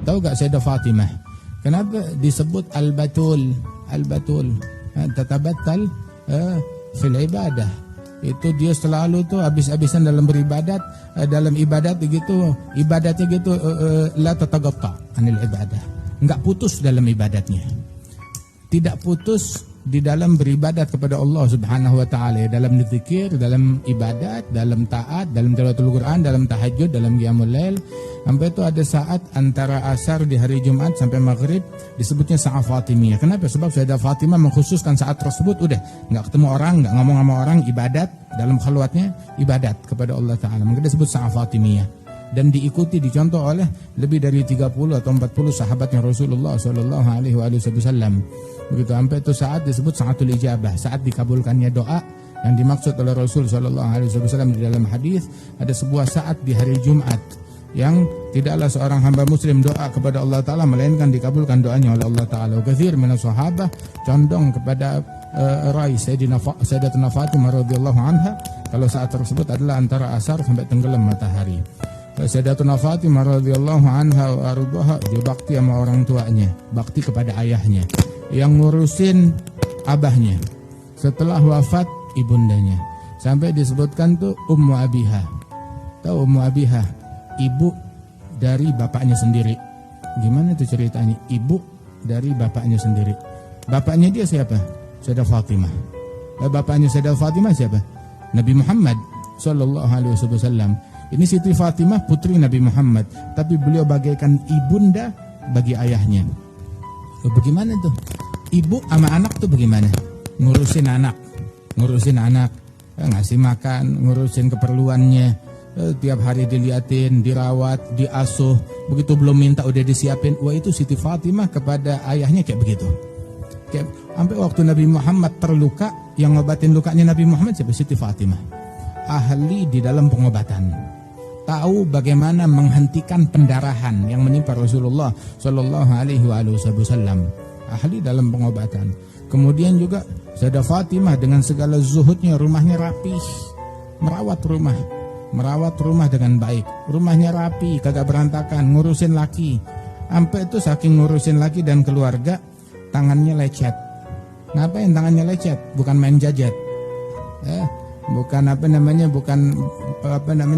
Tahu gak Sayyidah Fatimah? Kenapa disebut Al-Batul? Al-Batul. Tatabattal fil ibadah. Itu dia selalu tuh habis-habisan dalam beribadat, dalam ibadat begitu, ibadatnya gitu la tatagatta anil ibadah. Enggak putus dalam ibadatnya. Tidak putus di dalam beribadat kepada Allah Subhanahu wa taala, dalam zikir, dalam ibadat, dalam taat, dalam tilawatul Quran, dalam tahajud, dalam qiyamul lail. Sampai itu ada saat antara asar di hari Jumat sampai maghrib disebutnya saat Fatimiyah. Kenapa? Sebab Sayyidah Fatimah mengkhususkan saat tersebut udah enggak ketemu orang, enggak ngomong sama orang, ibadat dalam khalwatnya, ibadat kepada Allah taala. Maka disebut saat Fatimiyah. Dan diikuti, dicontoh oleh lebih dari 30 atau 40 sahabatnya Rasulullah sallallahu alaihi wasallam. Begitu sampai itu saat disebut saatul ijabah, saat dikabulkannya doa yang dimaksud oleh Rasul sallallahu alaihi wasallam di dalam hadis. Ada sebuah saat di hari Jumat yang tidaklah seorang hamba muslim doa kepada Allah taala melainkan dikabulkan doanya oleh Allah taala. Katsir minas sahabah condong kepada rai Sayyidatuna Fatimah radhiyallahu anha kalau saat tersebut adalah antara asar sampai tenggelam matahari. Sayyidatuna Fatimah radhiyallahu anha wa ardhaha dia bakti sama orang tuanya, bakti kepada ayahnya, yang ngurusin abahnya setelah wafat ibundanya. Sampai disebutkan tuh Ummu Abiha. Tahu Ummu Abiha? Ibu dari bapaknya sendiri. Gimana tuh ceritanya? Ibu dari bapaknya sendiri. Bapaknya dia siapa? Sayyidah Fatimah. Bapaknya Sayyidah Fatimah siapa? Nabi Muhammad sallallahu alaihi wasallam. Ini Siti Fatimah putri Nabi Muhammad, tapi beliau bagaikan ibunda bagi ayahnya. Bagaimana tuh? Ibu sama anak tuh bagaimana? Ngurusin anak, ngasih makan, ngurusin keperluannya, tiap hari diliatin, dirawat, diasuh. Begitu belum minta udah disiapin. Wah, itu Siti Fatimah kepada ayahnya kayak begitu. Kayak sampai waktu Nabi Muhammad terluka, yang ngobatin lukanya Nabi Muhammad siapa? Siti Fatimah. Ahli di dalam pengobatan. Tahu bagaimana menghentikan pendarahan yang menimpa Rasulullah sallallahu alaihi wasallam. Ahli dalam pengobatan. Kemudian juga Sayyidah Fatimah dengan segala zuhudnya, rumahnya rapih, merawat rumah dengan baik, rumahnya rapi, kagak berantakan, ngurusin laki. Sampai itu saking ngurusin laki dan keluarga, tangannya lecet. Ngapain tangannya lecet? Bukan main jajet, bukan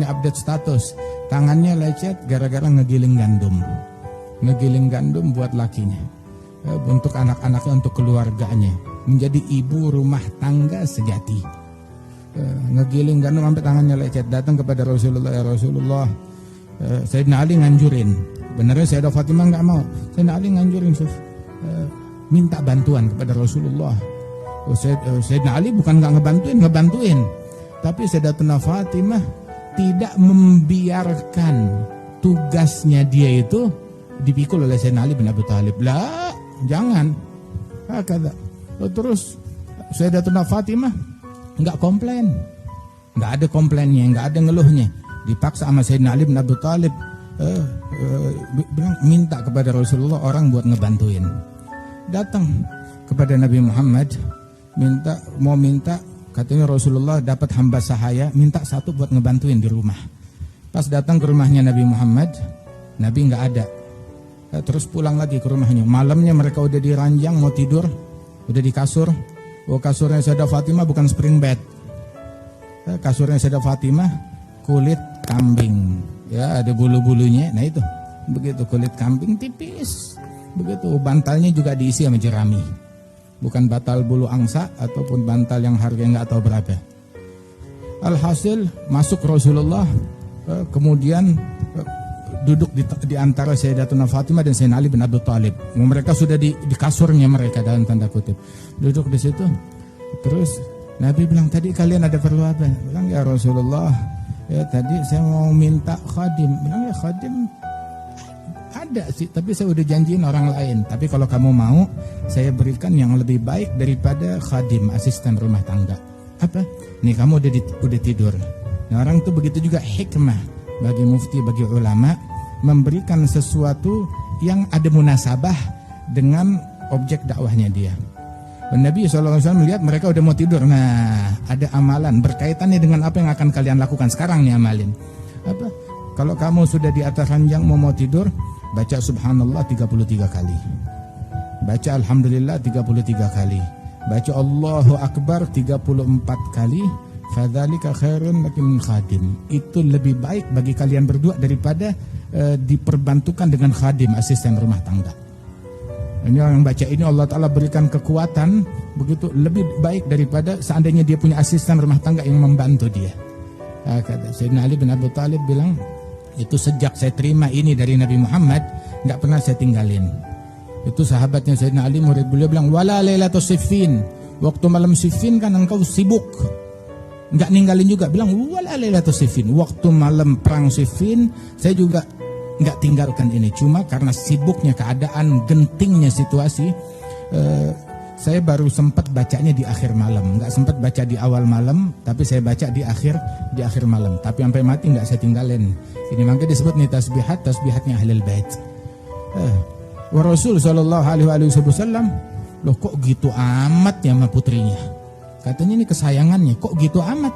update status. Tangannya lecet gara-gara ngegiling gandum buat lakinya, untuk anak-anaknya, untuk keluarganya, menjadi ibu rumah tangga sejati. Ngegiling gandum sampai tangannya lecet, datang kepada Rasulullah, ya Rasulullah, Sayyidina Ali nganjurin. Benernya Sayyidah Fatimah nggak mau, Sayyidina Ali nganjurin, minta bantuan kepada Rasulullah. Sayyidina Ali bukan nggak ngebantuin, tapi Sayyidatuna Fatimah tidak membiarkan tugasnya dia itu dipikul oleh Sayyidina Ali bin Abi Thalib. Lah, jangan. Kata. Terus Sayyidatuna Fatimah nggak komplain, nggak ada komplainnya, nggak ada ngeluhnya. Dipaksa sama Sayyidina Ali bin Abi Thalib, bilang minta kepada Rasulullah orang buat ngebantuin. Datang kepada Nabi Muhammad, minta katanya Rasulullah dapat hamba sahaya, minta satu buat ngebantuin di rumah. Pas datang ke rumahnya Nabi Muhammad, Nabi nggak ada. Terus pulang lagi ke rumahnya. Malamnya mereka udah di ranjang mau tidur, udah di kasur. Kasurnya Sayyidah Fatimah bukan spring bed. Kasurnya Sayyidah Fatimah kulit kambing, ya ada bulu-bulunya. Nah itu, begitu kulit kambing tipis. Begitu bantalnya juga diisi sama jerami. Bukan bantal bulu angsa ataupun bantal yang harganya nggak tahu berapa. Alhasil masuk Rasulullah, kemudian duduk di antara Sayyidatuna Fatimah dan Sayyidina Ali bin Abi Thalib. Mereka sudah di kasurnya mereka dalam tanda kutip. Duduk di situ. Terus Nabi bilang, tadi kalian ada perlu apa? Bilang, ya Rasulullah, ya tadi saya mau minta khadim. Bilang, ya khadim ada sih, tapi saya udah janjiin orang lain. Tapi kalau kamu mau, saya berikan yang lebih baik daripada khadim, asisten rumah tangga. Apa? Nih kamu udah tidur. Nah, orang tuh begitu juga hikmah bagi mufti, bagi ulama, memberikan sesuatu yang ada munasabah dengan objek dakwahnya dia. Dan Nabi SAW melihat mereka udah mau tidur. Nah, ada amalan berkaitannya dengan apa yang akan kalian lakukan sekarang nih, amalin. Apa? Kalau kamu sudah di atas ranjang mau tidur, baca subhanallah 33 kali. Baca alhamdulillah 33 kali. Baca Allahu Akbar 34 kali. Fadzalika khairun laki min khadim. Itu lebih baik bagi kalian berdua daripada diperbantukan dengan khadim, asisten rumah tangga. Ini yang baca ini Allah Ta'ala berikan kekuatan begitu lebih baik daripada seandainya dia punya asisten rumah tangga yang membantu dia. Kata Sayyidina Ali bin Abi Thalib bilang, itu sejak saya terima ini dari Nabi Muhammad, nggak pernah saya tinggalin. Itu sahabatnya Sayyidina Ali, murid beliau bilang, wala lailatus siffin. Waktu malam Siffin kan engkau sibuk, nggak ninggalin juga. Bilang wala lailatus siffin. Waktu malam perang Siffin saya juga nggak tinggalkan ini. Cuma karena sibuknya keadaan, gentingnya situasi, saya baru sempat bacanya di akhir malam. Nggak sempat baca di awal malam, tapi saya baca di akhir malam. Tapi sampai mati nggak saya tinggalin. Ini makanya disebut nih tasbihatnya Ahlul Bait. Wa Rasul sallallahu alaihi wasallam, loh kok gitu amat ya sama putrinya? Katanya ini kesayangannya, kok gitu amat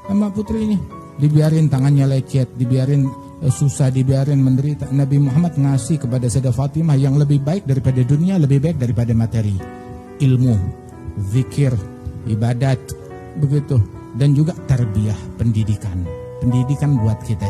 sama putrinya? Dibiarin tangannya lecet, dibiarin susah, dibiarin menderita. Nabi Muhammad ngasih kepada Sayyidah Fatimah yang lebih baik daripada dunia, lebih baik daripada materi. Ilmu, zikir, ibadat, begitu. Dan juga tarbiyah, pendidikan buat kita.